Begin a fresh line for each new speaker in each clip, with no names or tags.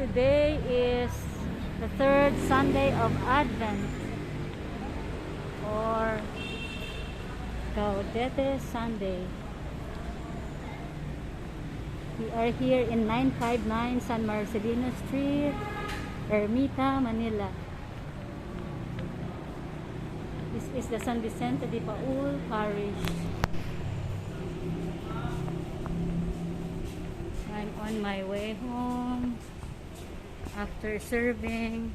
Today is the third Sunday of Advent, or Gaudete Sunday. We are here in 959 San Marcelino Street, Ermita, Manila. This is the San Vicente de Paul Parish. I'm on my way home after serving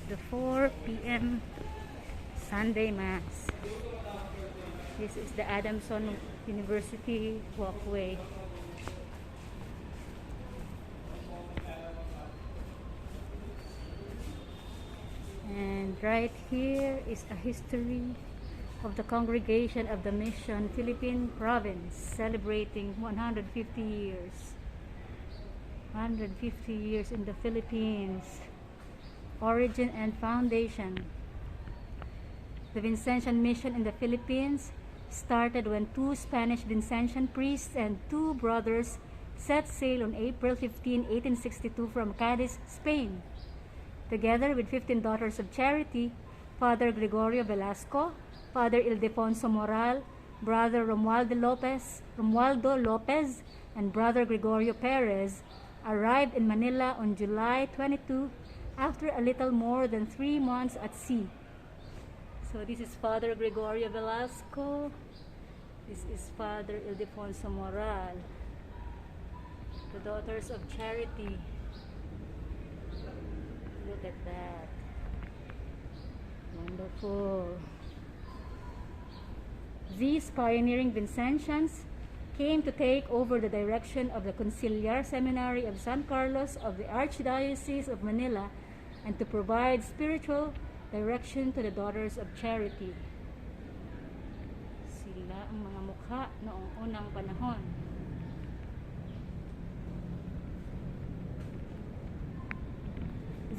the 4 p.m. Sunday Mass. This is the Adamson University walkway. And right here is a history of the Congregation of the Mission, Philippine Province, celebrating 150 years. 150 years in the Philippines. Origin and foundation. The Vincentian mission in the Philippines started when 2 Spanish Vincentian priests and 2 brothers set sail on April 15, 1862 from Cadiz, Spain. Together with 15 Daughters of Charity, Father Gregorio Velasco, Father Ildefonso Moral, Brother Romualdo Lopez, and Brother Gregorio Perez, arrived in Manila on July 22 after a little more than 3 months at sea. So this is Father Gregorio Velasco. This is Father Ildefonso Moral. The Daughters of Charity. Look at that. Wonderful. These pioneering Vincentians came to take over the direction of the Conciliar Seminary of San Carlos of the Archdiocese of Manila and to provide spiritual direction to the Daughters of Charity. Sila ang mga mukha noong unang panahon.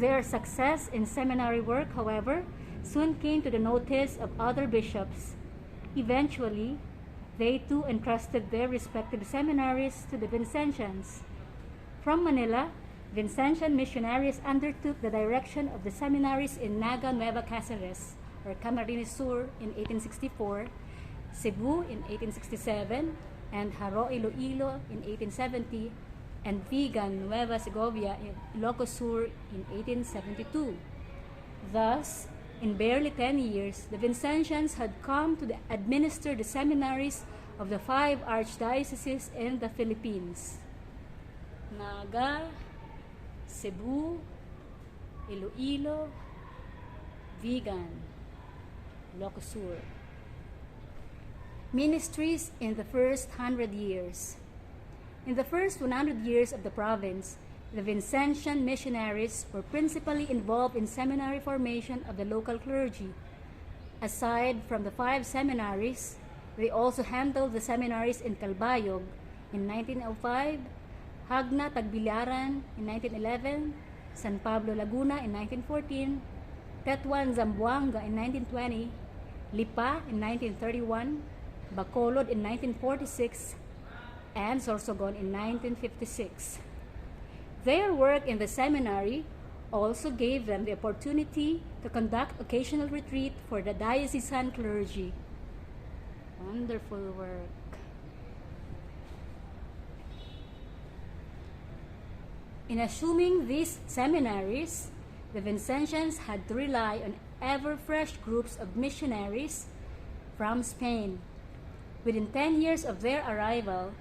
Their success in seminary work, however, soon came to the notice of other bishops. Eventually, they too entrusted their respective seminaries to the Vincentians. From Manila, Vincentian missionaries undertook the direction of the seminaries in Naga Nueva Cáceres, or Camarines Sur, in 1864, Cebu in 1867, and Haro Iloilo in 1870, and Vigan, Nueva Segovia, in Ilocos Sur in 1872. Thus, in barely 10 years, the Vincentians had come to administer the seminaries of the 5 archdioceses in the Philippines: Naga, Cebu, Iloilo, Vigan, Ilocos Sur. Ministries in the first 100 years. In the first 100 years of the province, the Vincentian missionaries were principally involved in seminary formation of the local clergy. Aside from the 5 seminaries, they also handled the seminaries in Calbayog in 1905, Hagna Tagbilaran in 1911, San Pablo Laguna in 1914, Tetuan Zamboanga in 1920, Lipa in 1931, Bacolod in 1946, and Sorsogon in 1956. Their work in the seminary also gave them the opportunity to conduct occasional retreat for the diocesan clergy. Wonderful work. In assuming these seminaries, the Vincentians had to rely on ever-fresh groups of missionaries from Spain. Within 10 years of their arrival,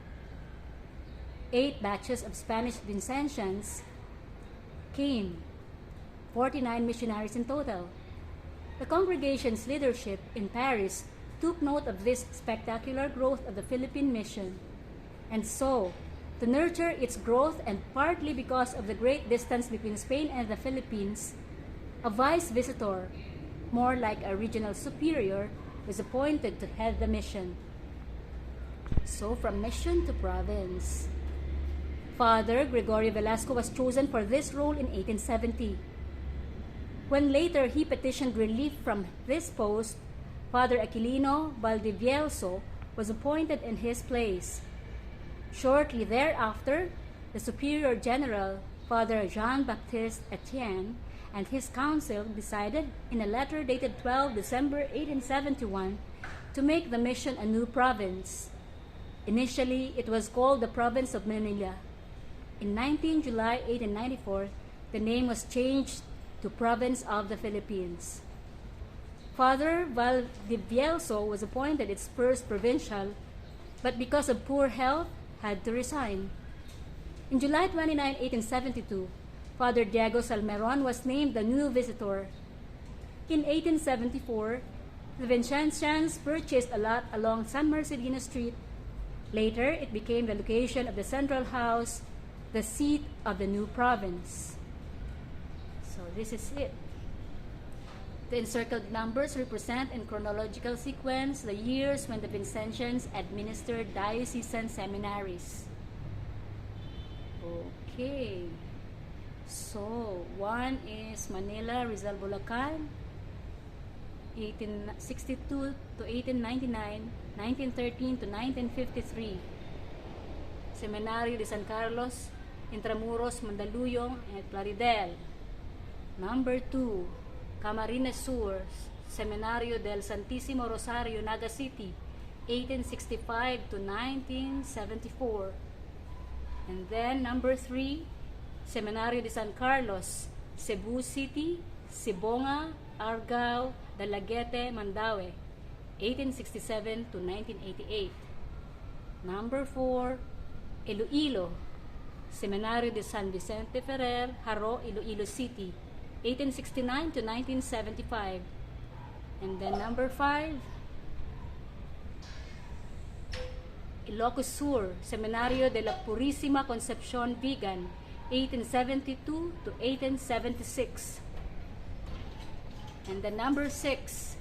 8 batches of Spanish Vincentians came, 49 missionaries in total. The congregation's leadership in Paris took note of this spectacular growth of the Philippine mission, and so, to nurture its growth and partly because of the great distance between Spain and the Philippines, a vice visitor, more like a regional superior, was appointed to head the mission. So from mission to province. Father Gregorio Velasco was chosen for this role in 1870. When later he petitioned relief from this post, Father Aquilino Valdivieso was appointed in his place. Shortly thereafter, the Superior General, Father Jean-Baptiste Etienne and his council decided in a letter dated 12 December 1871 to make the mission a new province. Initially, it was called the Province of Manila. In 19 July 1894, the name was changed to Province of the Philippines. Father Valdivieso was appointed its first provincial, but because of poor health, had to resign. In July 29, 1872, Father Diego Salmeron was named the new visitor. In 1874, the Vincentians purchased a lot along San Marcelino Street. Later, it became the location of the Central House, the seat of the new province. So this is it. The encircled numbers represent in chronological sequence the years when the Vincentians administered diocesan seminaries. Okay. So, one is Manila, Rizal, Bulacan, 1862 to 1899, 1913 to 1953. Seminario de San Carlos, Intramuros, Mandaluyong, and Plaridel. Number 2, Camarines Sur, Seminario del Santísimo Rosario, Naga City, 1865 to 1974. And then number 3, Seminario de San Carlos, Cebu City, Sibonga, Argao, Dalaguete, Mandaue, 1867 to 1988. Number 4, Iloilo, Seminario de San Vicente Ferrer, Haro, Iloilo City, 1869 to 1975. And then number 5, Ilocos Sur, Seminario de la Purísima Concepción Vigan, 1872 to 1876. And then number 6,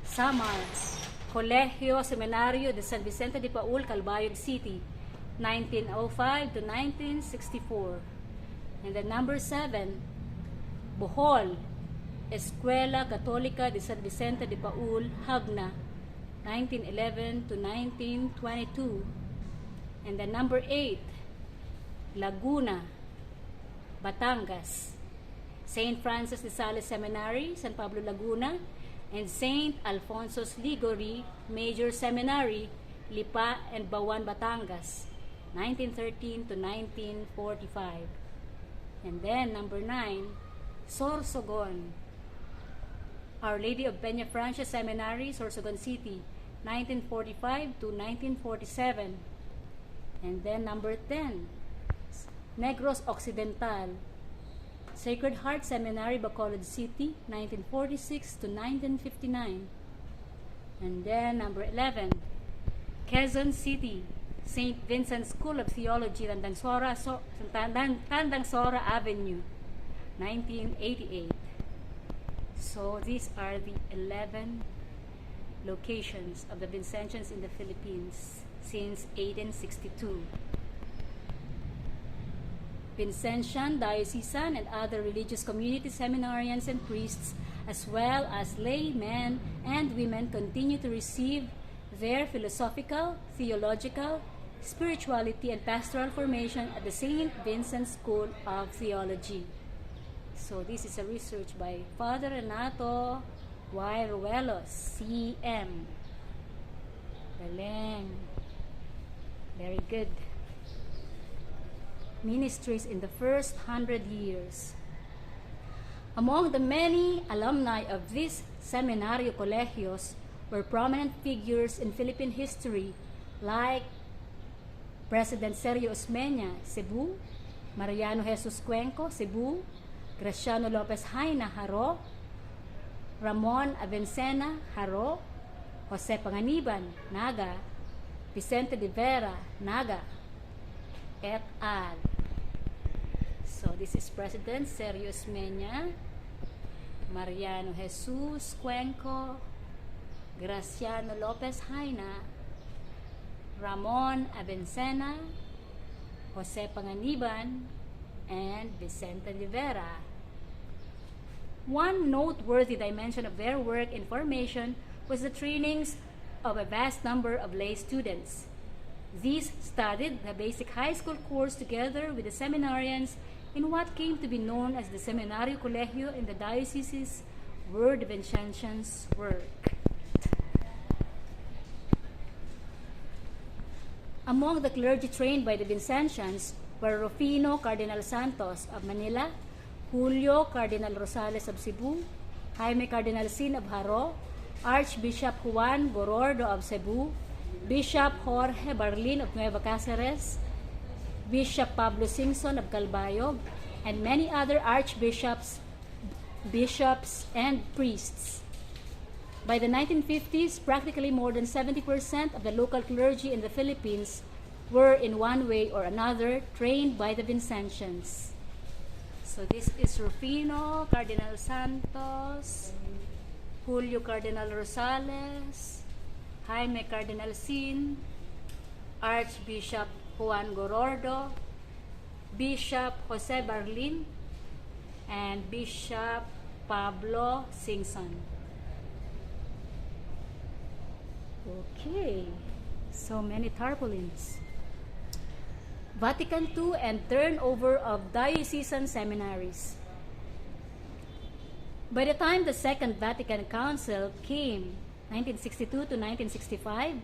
Samar, Colegio Seminario de San Vicente de Paul, Calbayog City, 1905 to 1964. And then number 7, Bohol, Escuela Católica de San Vicente de Paul, Hagna, 1911 to 1922. And then number 8, Laguna, Batangas, St. Francis de Sales Seminary, San Pablo, Laguna, and St. Alfonso's Ligori Major Seminary, Lipa and Bawan, Batangas, 1913 to 1945. And then number 9, Sorsogon, Our Lady of Peña Francia Seminary, Sorsogon City, 1945 to 1947. And then number 10, Negros Occidental, Sacred Heart Seminary, Bacolod City, 1946 to 1959. And then number 11, Quezon City, St. Vincent School of Theology, Tandangsora Avenue, 1988. So these are the 11 locations of the Vincentians in the Philippines since 1862. Vincentian, diocesan, and other religious community seminarians and priests, as well as laymen and women, continue to receive their philosophical, theological, spirituality, and pastoral formation at the St. Vincent School of Theology. So this is a research by Father Renato Y. Ruelos, CM. Galing. Very good. Ministries in the first 100 years. Among the many alumni of these seminario colegios were prominent figures in Philippine history like President Sergio Osmeña, Cebu, Mariano Jesus Cuenco, Cebu, Graciano Lopez Haina, Haro, Ramon Avincena, Haro, Jose Panganiban, Naga, Vicente de Vera, Naga, et al. So this is President Sergio Osmeña, Mariano Jesus Cuenco, Graciano Lopez Haina, Ramon Avincena, Jose Panganiban, and Vicente de Vera. One noteworthy dimension of their work in formation was the trainings of a vast number of lay students. These studied the basic high school course together with the seminarians in what came to be known as the Seminario Colegio in the dioceses where the Vincentians worked. Among the clergy trained by the Vincentians were Rufino Cardinal Santos of Manila, Julio Cardinal Rosales of Cebu, Jaime Cardinal Sin of Haro, Archbishop Juan Gorordo of Cebu, Bishop Jorge Barlin of Nueva Cáceres, Bishop Pablo Singson of Calbayog, and many other archbishops, bishops, and priests. By the 1950s, practically more than 70% of the local clergy in the Philippines were in one way or another trained by the Vincentians. So this is Rufino Cardinal Santos, Julio Cardinal Rosales, Jaime Cardinal Sin, Archbishop Juan Gorordo, Bishop Jose Barlin, and Bishop Pablo Singson. Okay, so many tarpaulins. Vatican II and turnover of diocesan seminaries. By the time the Second Vatican Council came, 1962 to 1965,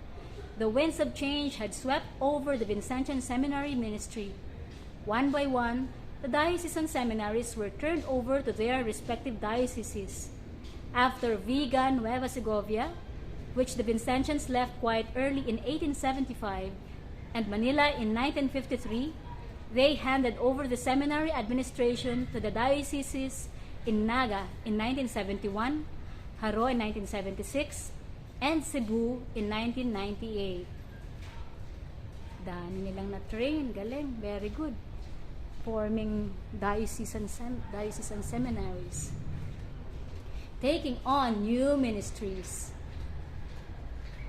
the winds of change had swept over the Vincentian seminary ministry. One by one, the diocesan seminaries were turned over to their respective dioceses. After Viga, Nueva Segovia, which the Vincentians left quite early in 1875, and Manila in 1953, they handed over the seminary administration to the dioceses in Naga in 1971, Haro in 1976, and Cebu in 1998. Dami nilang na-train, galing, very good. Forming diocesan seminaries. Taking on new ministries.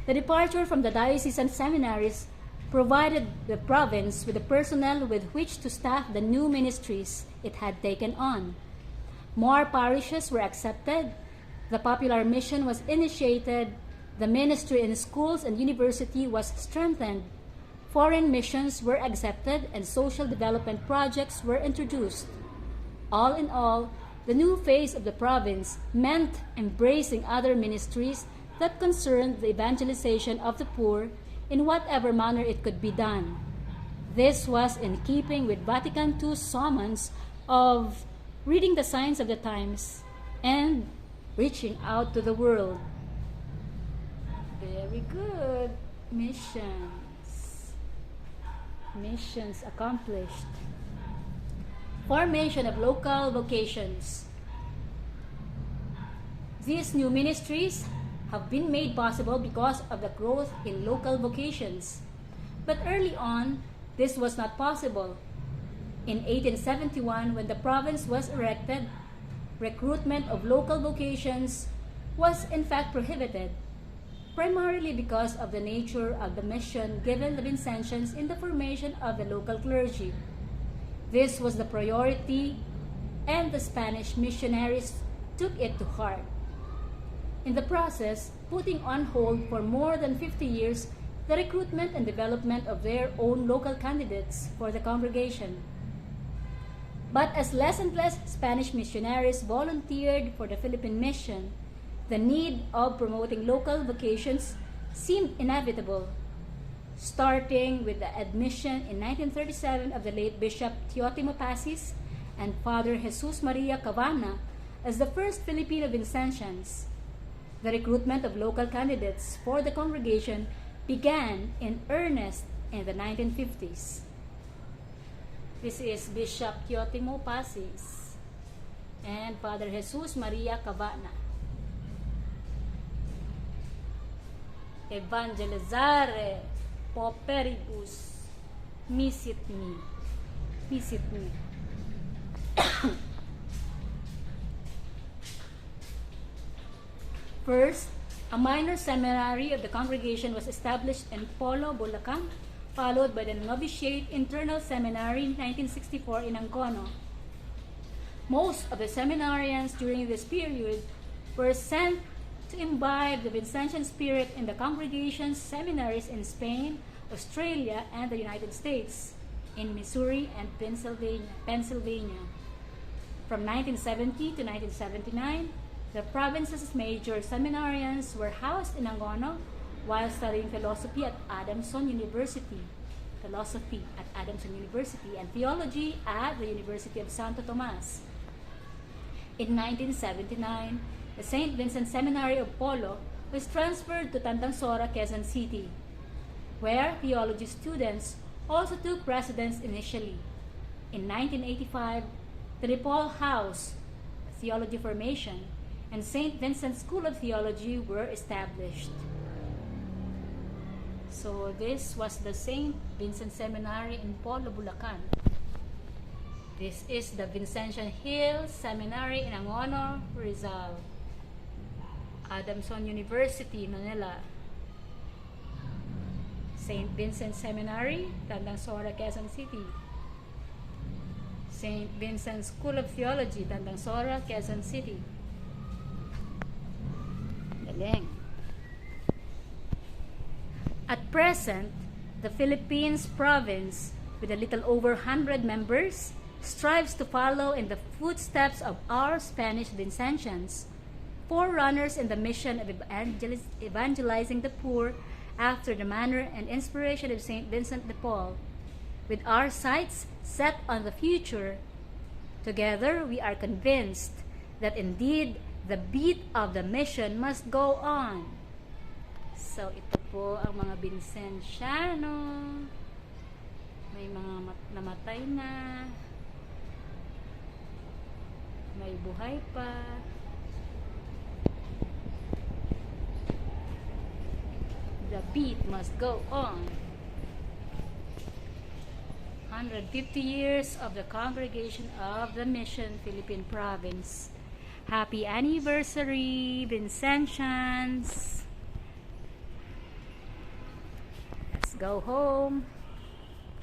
The departure from the diocesan seminaries provided the province with the personnel with which to staff the new ministries it had taken on. More parishes were accepted, the popular mission was initiated, the ministry in schools and university was strengthened, foreign missions were accepted, and social development projects were introduced. All in all, the new phase of the province meant embracing other ministries that concerned the evangelization of the poor in whatever manner it could be done. This was in keeping with Vatican II's summons of reading the signs of the times and reaching out to the world. Very good. Missions accomplished. Formation of local vocations. These new ministries have been made possible because of the growth in local vocations. But early on, this was not possible. In 1871, when the province was erected, recruitment of local vocations was in fact prohibited, primarily because of the nature of the mission given the Vincentians in the formation of the local clergy. This was the priority, and the Spanish missionaries took it to heart. In the process, putting on hold for more than 50 years the recruitment and development of their own local candidates for the congregation. But as less and less Spanish missionaries volunteered for the Philippine mission, the need of promoting local vocations seemed inevitable, starting with the admission in 1937 of the late Bishop Teotimo Pasis and Father Jesus Maria Cavana as the first Filipino Vincentians. The recruitment of local candidates for the congregation began in earnest in the 1950s. This is Bishop Teotimo Pasis and Father Jesus Maria Cavana. Evangelizare pauperibus misit me. First, a minor seminary of the congregation was established in Polo, Bulacan, followed by the Novitiate Internal Seminary in 1964 in Ancono. Most of the seminarians during this period were sent to imbibe the Vincentian spirit in the congregation's seminaries in Spain, Australia, and the United States. in Missouri and Pennsylvania. From 1970 to 1979, the province's major seminarians were housed in Angono while studying philosophy at Adamson University, and theology at the University of Santo Tomas. In 1979, the St. Vincent Seminary of Polo was transferred to Tandansora, Quezon City, where theology students also took residence initially. In 1985, the DePaul House, a theology formation, and St. Vincent School of Theology were established. So this was the St. Vincent Seminary in Polo, Bulacan. This is the Vincentian Hill Seminary in Angono, Rizal. Adamson University, Manila. St. Vincent Seminary, Tandansora, Quezon City. St. Vincent School of Theology, Tandansora, Quezon City. Galing. At present, the Philippines province, with a little over 100 members, strives to follow in the footsteps of our Spanish Vincentians, forerunners in the mission of evangelizing the poor after the manner and inspiration of St. Vincent de Paul. With our sights set on the future, together we are convinced that indeed the beat of the mission must go on. So ito po ang mga Vincentiano. May mga namatay na. May buhay pa. The beat must go on. 150 years of the Congregation of the Mission, Philippine Province. Happy anniversary, Vincentians! Let's go home.